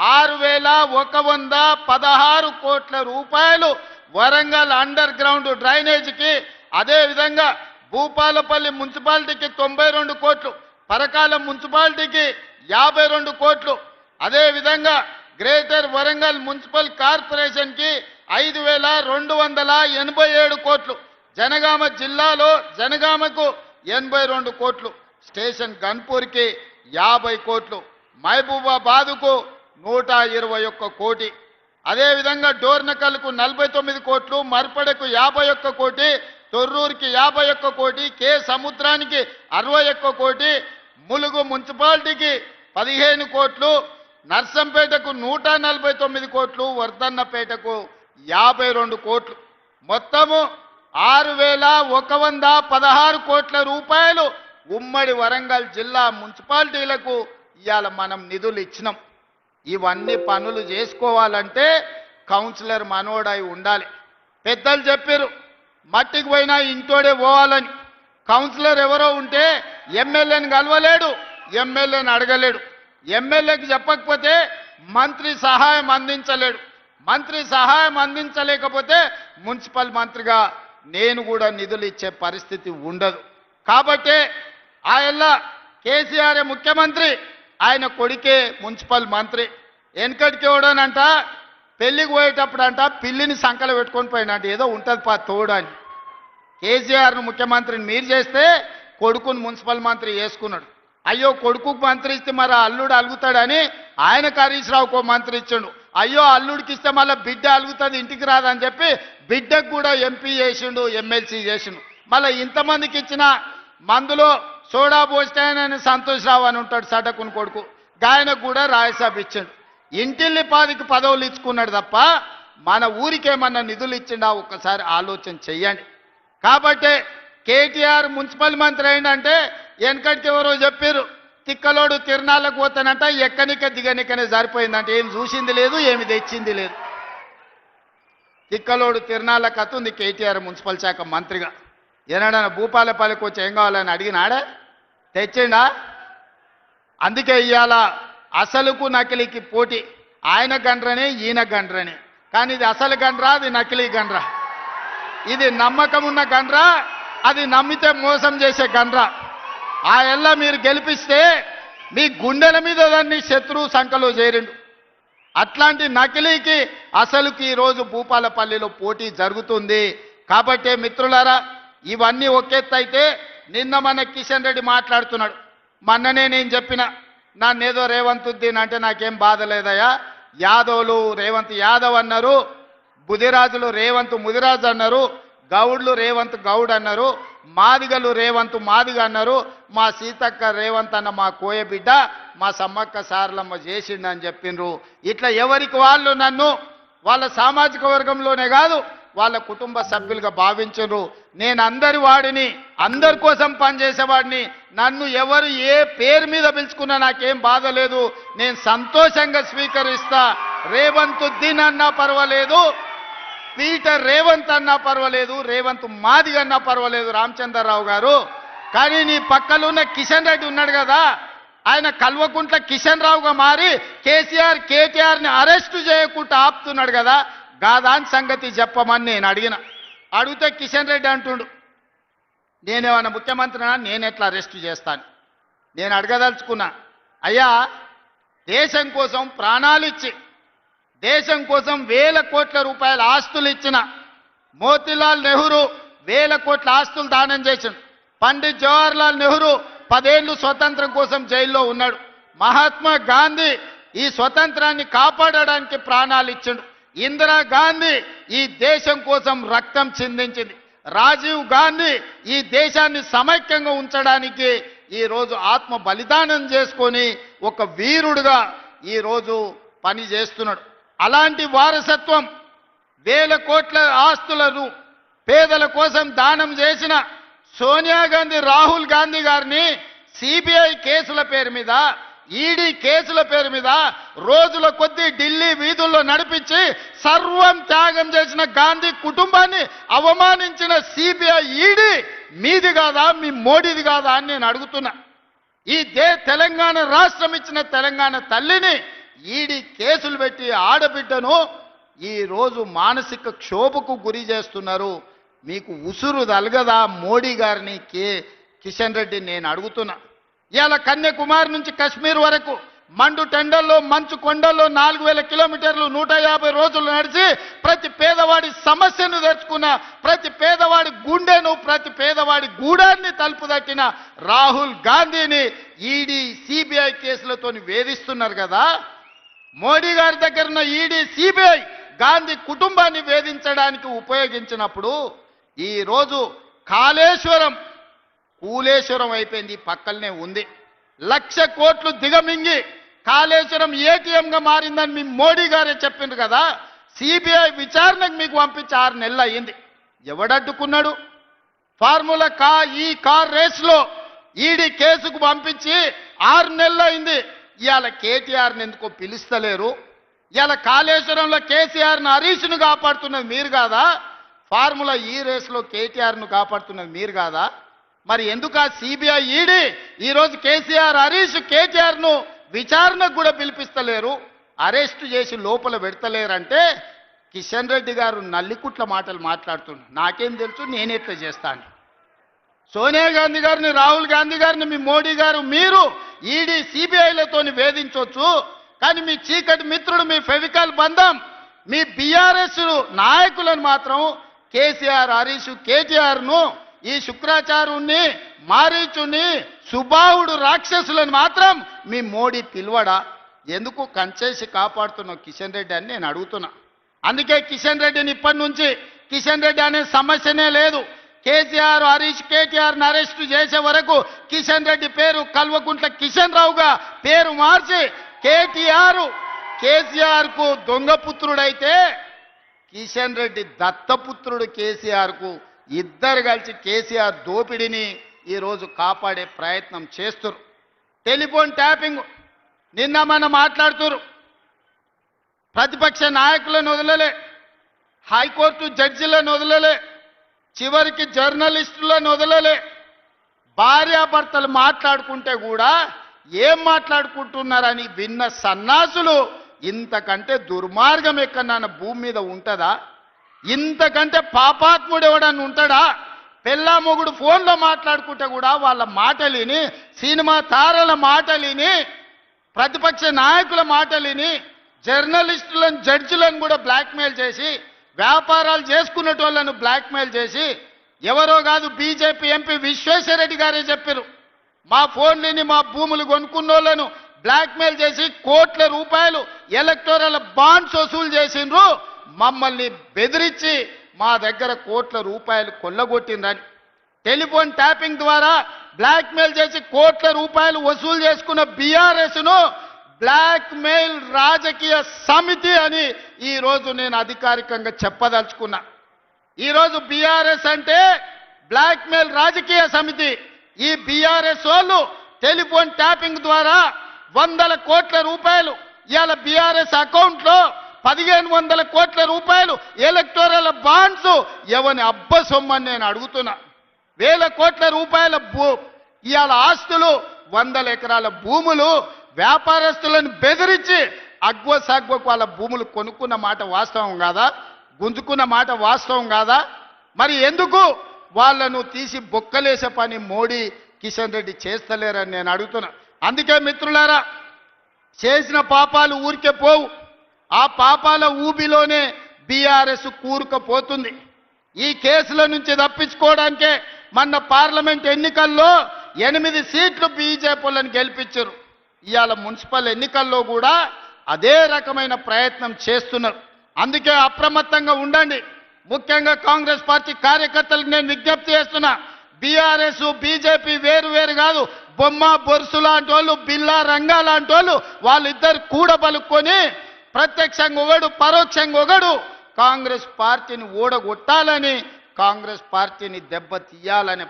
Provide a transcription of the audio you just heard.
6116 కోట్ల రూపాయలు Warangal under ground డ్రైనేజీకి, అదే విధంగా భూపాలపల్లి మున్సిపాలిటీకి 92 కోట్లు, పరకాల మున్సిపాలిటీకి 52 కోట్లు, అదే విధంగా గ్రేటర్ వరంగల్ మున్సిపల్ కార్పొరేషన్కి 5287 కోట్లు, జనగామ జిల్లాలో జనగామకు 82 కోట్లు, స్టేషన్ గన్పూర్కి 50 కోట్లు, మహబూబాబాద్కు 121 కోటి, అదేవిధంగా డోర్నకల్కు 49 కోట్లు, మర్పడకు 51 కోటి, తొర్రూరుకి 51 కోటి, కే సముద్రానికి 61 కోటి, ములుగు మున్సిపాలిటీకి 15 కోట్లు, నర్సంపేటకు 149 కోట్లు, వర్ధన్నపేటకు 52 కోట్లు, మొత్తము 6116 కోట్ల రూపాయలు ఉమ్మడి వరంగల్ జిల్లా మున్సిపాలిటీలకు ఇవాళ మనం నిధులు ఇచ్చినాం. ఇవన్నీ పనులు చేసుకోవాలంటే కౌన్సిలర్ మనోడై ఉండాలి. పెద్దలు చెప్పారు మట్టికి పోయినా ఇంటోడే పోవాలని. కౌన్సిలర్ ఎవరో ఉంటే ఎమ్మెల్యేని కలవలేడు, ఎమ్మెల్యేని అడగలేడు, ఎమ్మెల్యేకి చెప్పకపోతే మంత్రి సహాయం అందించలేడు, మంత్రి సహాయం అందించలేకపోతే మున్సిపల్ మంత్రిగా నేను కూడా నిధులు ఇచ్చే పరిస్థితి ఉండదు. కాబట్టి ఆయన కేసీఆర్ ముఖ్యమంత్రి, ఆయన కొడుకే మున్సిపల్ మంత్రి. వెనకటికి ఎవడనంట పెళ్లికి పోయేటప్పుడు అంట పిల్లిని సంకల పెట్టుకొని పోయినట్టు ఏదో ఉంటుంది తోడని. కేసీఆర్ను ముఖ్యమంత్రిని మీరు చేస్తే కొడుకును మున్సిపల్ మంత్రి చేసుకున్నాడు. అయ్యో కొడుకుకు మంత్రి ఇస్తే మరి అల్లుడు అలుగుతాడని ఆయనకు హరీష్ రావుకో మంత్రి ఇచ్చిండు. అయ్యో అల్లుడికి ఇస్తే మళ్ళీ బిడ్డ అలుగుతుంది ఇంటికి రాదని చెప్పి బిడ్డకు కూడా ఎంపీ చేసిండు, ఎమ్మెల్సీ చేసిండు. మళ్ళీ ఇంతమందికి ఇచ్చిన మందులో సోడా పోస్తాయని సంతోష్ రావు అని ఉంటాడు సటకుని కొడుకు, ఆయనకు కూడా రాజ్యసభ ఇచ్చిండు. ఇంటిల్లి పాదికి పదవులు ఇచ్చుకున్నాడు తప్ప మన ఊరికేమన్నా నిధులు ఇచ్చిండా ఒక్కసారి ఆలోచన చెయ్యండి. కాబట్టి కేటీఆర్ మున్సిపల్ మంత్రి అయిందంటే వెనకటికి ఎవరో చెప్పారు తిక్కలోడు తిరణాలకు పోతానంట ఎక్కనిక దిగనికనే సరిపోయిందంటే ఏం చూసింది లేదు, ఏమి తెచ్చింది లేదు. తిక్కలోడు తిరణాల కథ ఉంది కేటీఆర్ మున్సిపల్ శాఖ మంత్రిగా. ఏనాడన్నా భూపాలపల్లికి వచ్చి ఏం కావాలని అడిగినాడా? తెచ్చిండా? అందుకే ఇవాళ అసలుకు నకిలీకి పోటీ. ఆయన గండ్రనే ఈయన గండ్రనే, కానీ ఇది అసలు గండ్రా, అది నకిలీ గండ్రా. ఇది నమ్మకం ఉన్న గండ్రా, అది నమ్మితే మోసం చేసే గండ్రా. ఆ ఎల్ల మీరు గెలిపిస్తే మీ గుండెల మీద దాన్ని శత్రువు సంఖలో చేరిండు. అట్లాంటి నకిలీకి అసలుకి ఈరోజు భూపాలపల్లిలో పోటీ జరుగుతుంది. కాబట్టి మిత్రులారా, ఇవన్నీ ఒకెత్తైతే నిన్న మన కిషన్ రెడ్డి మాట్లాడుతున్నాడు. మొన్ననే నేను చెప్పిన నన్నేదో రేవంత్ ఉద్దీన్ అంటే నాకేం బాధ లేదయ్యా, యాదవులు రేవంత్ యాదవ్ అన్నారు, బుదిరాజులు రేవంత్ ముదిరాజు అన్నారు, గౌడ్లు రేవంత్ గౌడ్ అన్నారు, మాదిగలు రేవంత్ మాదిగ అన్నారు, మా సీతక్క రేవంత్ అన్న మా కోయ బిడ్డ మా సమ్మక్క సారలమ్మ చేసిండని చెప్పిండ్రు. ఇట్లా ఎవరికి వాళ్ళు నన్ను వాళ్ళ సామాజిక వర్గంలోనే కాదు వాళ్ళ కుటుంబ సభ్యులుగా భావించరు. నేను అందరి వాడిని, అందరి కోసం పనిచేసేవాడిని. నన్ను ఎవరు ఏ పేరు మీద పిలుచుకున్నా నాకేం బాధ లేదు, నేను సంతోషంగా స్వీకరిస్తా. రేవంత్ ఉద్దీన్ అన్నా పర్వాలేదు, పీటర్ రేవంత్ అన్నా పర్వాలేదు, రేవంత్ మాదిగ అన్నా పర్వాలేదు రామచంద్రరావు గారు. కానీ నీ పక్కలో ఉన్న కిషన్ రెడ్డి ఉన్నాడు కదా, ఆయన కల్వకుంట్ల కిషన్ రావుగా మారి కేసీఆర్ కేటీఆర్ని అరెస్టు చేయకుండా ఆపుతున్నాడు కదా, గాదాని సంగతి చెప్పమని నేను అడిగితే కిషన్ రెడ్డి అంటుండు నేనేమన్నా ముఖ్యమంత్రినా, నేను ఎట్లా అరెస్టు చేస్తాను. నేను అడగదలుచుకున్నా, అయ్యా దేశం కోసం ప్రాణాలు ఇచ్చి దేశం కోసం 1000 కోట్ల రూపాయల ఆస్తులు ఇచ్చిన మోతీలాల్ నెహ్రూ 1000 కోట్ల ఆస్తులు దానం చేసిండు. పండిత్ జవహర్లాల్ నెహ్రూ 10 ఏళ్ళు స్వతంత్రం కోసం జైల్లో ఉన్నాడు. మహాత్మా గాంధీ ఈ స్వతంత్రాన్ని కాపాడడానికి ప్రాణాలు ఇచ్చిండు. ఇందిరాగాంధీ ఈ దేశం కోసం రక్తం చిందించింది. రాజీవ్ గాంధీ ఈ దేశాన్ని సమైక్యంగా ఉంచడానికి ఈరోజు ఆత్మ బలిదానం చేసుకొని ఒక వీరుడుగా ఈరోజు పని చేస్తున్నాడు. అలాంటి వారసత్వం 1000 కోట్ల ఆస్తులను పేదల కోసం దానం చేసిన సోనియా గాంధీ రాహుల్ గాంధీ గారిని సిబిఐ కేసుల పేరు మీద, ఈడీ కేసుల పేరు మీద రోజుల కొద్దీ ఢిల్లీ వీధుల్లో నడిపించి సర్వం త్యాగం చేసిన గాంధీ కుటుంబాన్ని అవమానించిన సిబిఐ ఈడీ మీది కాదా, మీ మోడీది కాదా అని నేను అడుగుతున్నా. ఈ తెలంగాణ రాష్ట్రం ఇచ్చిన తెలంగాణ తల్లిని ఈడీ కేసులు పెట్టి ఆడబిడ్డను ఈరోజు మానసిక క్షోభకు గురి చేస్తున్నారు. మీకు ఉసురు తలగదా మోడీ గారిని కిషన్ రెడ్డి నేను అడుగుతున్నా. ఇవాళ కన్యాకుమారి నుంచి కశ్మీర్ వరకు మండు టెండల్లో మంచు కొండల్లో 4000 కిలోమీటర్లు 150 రోజులు నడిచి ప్రతి పేదవాడి సమస్యను తెచ్చుకున్న, ప్రతి పేదవాడి గుండెను, ప్రతి పేదవాడి గూడాన్ని తలుపు తట్టిన రాహుల్ గాంధీని ఈడీ సిబిఐ కేసులతో వేధిస్తున్నారు కదా. మోడీ గారి దగ్గర ఉన్న ఈడీ సిబిఐ గాంధీ కుటుంబాన్ని వేధించడానికి ఉపయోగించినప్పుడు ఈరోజు కూలేశ్వరం అయిపోయింది, పక్కనే ఉంది. 1,00,000 కోట్లు దిగమింగి కాళేశ్వరం ఏటీఎంగా మారిందని మీ మోడీ గారే చెప్పిండ్రు కదా. సిబిఐ విచారణకు మీకు పంపించి 6 నెలలు అయ్యింది. ఎవడడ్డుకున్నాడు? ఫార్ములా ఈ కార్ రేస్లో ఈడీ కేసుకు పంపించి 6 నెలలు అయింది. ఇవాళ కేటీఆర్ని ఎందుకో పిలుస్తలేరు? ఇవాళ కాళేశ్వరంలో కేసీఆర్ను హరీష్ను కాపాడుతున్నది మీరు కాదా? ఫార్ములా ఈ రేస్లో కేటీఆర్ను కాపాడుతున్నది మీరు కాదా? మరి ఎందుకు ఆ సిబిఐ ఈడీ ఈరోజు కేసీఆర్ హరీష్ కేటీఆర్ను విచారణకు కూడా పిలిపిస్తలేరు, అరెస్టు చేసి లోపల పెడతలేరంటే కిషన్ రెడ్డి గారు నల్లికుట్ల మాటలు మాట్లాడుతున్నారు. నాకేం తెలుసు, నేనెట్లా చేస్తాను? సోనియా గాంధీ గారిని, రాహుల్ గాంధీ గారిని, మీ మోడీ గారు మీరు ఈడీ సిబిఐలతో వేధించవచ్చు, కానీ మీ చీకటి మిత్రుడు, మీ ఫెవికాల్ బంధం, మీ బీఆర్ఎస్ నాయకులను మాత్రం కేసీఆర్ హరీష్ కేటీఆర్ను, ఈ శుక్రాచార్యుణ్ణి, మారీచుని, సుబాహుడు రాక్షసులను మాత్రం మీ మోడీ పిలువడా? ఎందుకు కంచేసి కాపాడుతున్న కిషన్ రెడ్డి అని నేను అడుగుతున్నా. అందుకే కిషన్ రెడ్డిని ఇప్పటి నుంచి కిషన్ రెడ్డి అనే సమస్యనే లేదు. కేసీఆర్ హరీష్ కేటీఆర్ని అరెస్టు చేసే వరకు కిషన్ రెడ్డి పేరు కల్వకుంట్ల కిషన్ రావుగా పేరు మార్చి కేసీఆర్కు దొంగపుత్రుడైతే కిషన్ రెడ్డి దత్తపుత్రుడు కేసీఆర్కు, ఇద్దరు కలిసి కేసీఆర్ దోపిడిని ఈరోజు కాపాడే ప్రయత్నం చేస్తున్నారు. టెలిఫోన్ ట్యాపింగ్ నిన్న మనం మాట్లాడుతున్నారు. ప్రతిపక్ష నాయకులను వదలలే, హైకోర్టు జడ్జిలను వదలలే, చివరికి జర్నలిస్టులను వదలలే. భార్యాభర్తలు మాట్లాడుకుంటే కూడా ఏం మాట్లాడుకుంటున్నారని విన్న సన్నాసులు ఇంతకంటే దుర్మార్గం ఎక్కడన్నా భూమి మీద ఉంటుందా? ఇంతకంటే పాపాత్ముడు ఎవడన్నా ఉంటాడా? పెళ్ళా మొగుడు ఫోన్లో మాట్లాడుకుంటే కూడా వాళ్ళ మాటలిని, సినిమా తారల మాటలిని, ప్రతిపక్ష నాయకుల మాటలిని, జర్నలిస్టులను జడ్జిలను కూడా బ్లాక్మెయిల్ చేసి, వ్యాపారాలు చేసుకునేటోళ్లను బ్లాక్మెయిల్ చేసి, ఎవరో కాదు బీజేపీ ఎంపీ విశ్వేశ్వరరెడ్డి గారే చెప్పారు, మా ఫోన్లని మా భూములు కొనుక్కున్నోళ్లను బ్లాక్మెయిల్ చేసి కోట్ల రూపాయలు ఎలక్టోరల్ బాండ్స్ వసూలు చేసిండ్రు, మమ్మల్ని బెదిరించి మా దగ్గర కోట్ల రూపాయలు కొల్లగొట్టిందని. టెలిఫోన్ ట్యాపింగ్ ద్వారా బ్లాక్మెయిల్ చేసి కోట్ల రూపాయలు వసూలు చేసుకున్న బీఆర్ఎస్ను బ్లాక్మెయిల్ రాజకీయ సమితి అని ఈరోజు నేను అధికారికంగా చెప్పదలుచుకున్నా. ఈరోజు బీఆర్ఎస్ అంటే బ్లాక్మెయిల్ రాజకీయ సమితి. ఈ బీఆర్ఎస్ వాళ్ళు టెలిఫోన్ ట్యాపింగ్ ద్వారా 100 కోట్ల రూపాయలు ఇవాళ బీఆర్ఎస్ అకౌంట్లో 1500 కోట్ల రూపాయలు ఎలక్టోరల్ బాండ్స్ ఎవని అబ్బ సొమ్మని నేను అడుగుతున్నా. 1000 కోట్ల రూపాయల ఇవాళ ఆస్తులు, 100 ఎకరాల భూములు వ్యాపారస్తులను బెదిరించి అగ్వసాగ్వకు వాళ్ళ భూములు కొనుక్కున్న మాట వాస్తవం కాదా? గుంజుకున్న మాట వాస్తవం కాదా? మరి ఎందుకు వాళ్ళను తీసి బొక్కలేసే పని మోడీ కిషన్ రెడ్డి చేస్తలేరని నేను అడుగుతున్నా. అందుకే మిత్రులారా, చేసిన పాపాలు ఊరికే పోవు. ఆ పాపాల ఊబిలోనే బీఆర్ఎస్ కూరుకుపోతుంది. ఈ కేసుల నుంచి తప్పించుకోవడానికే మొన్న పార్లమెంట్ ఎన్నికల్లో 8 సీట్లు బీజేపీలను గెలిపించారు. ఇవాళ మున్సిపల్ ఎన్నికల్లో కూడా అదే రకమైన ప్రయత్నం చేస్తున్నారు. అందుకే అప్రమత్తంగా ఉండండి. ముఖ్యంగా కాంగ్రెస్ పార్టీ కార్యకర్తలకు నేను విజ్ఞప్తి చేస్తున్నా, బీఆర్ఎస్ బీజేపీ వేరు వేరు కాదు. బొమ్మ బొరుసు లాంటి వాళ్ళు, బిల్లా రంగా లాంటి వాళ్ళు, వాళ్ళిద్దరు కూడబలుక్కొని ప్రత్యక్షంగా ఒకడు పరోక్షంగా ఒకడు కాంగ్రెస్ పార్టీని ఓడగొట్టాలని, కాంగ్రెస్ పార్టీని దెబ్బతీయాలని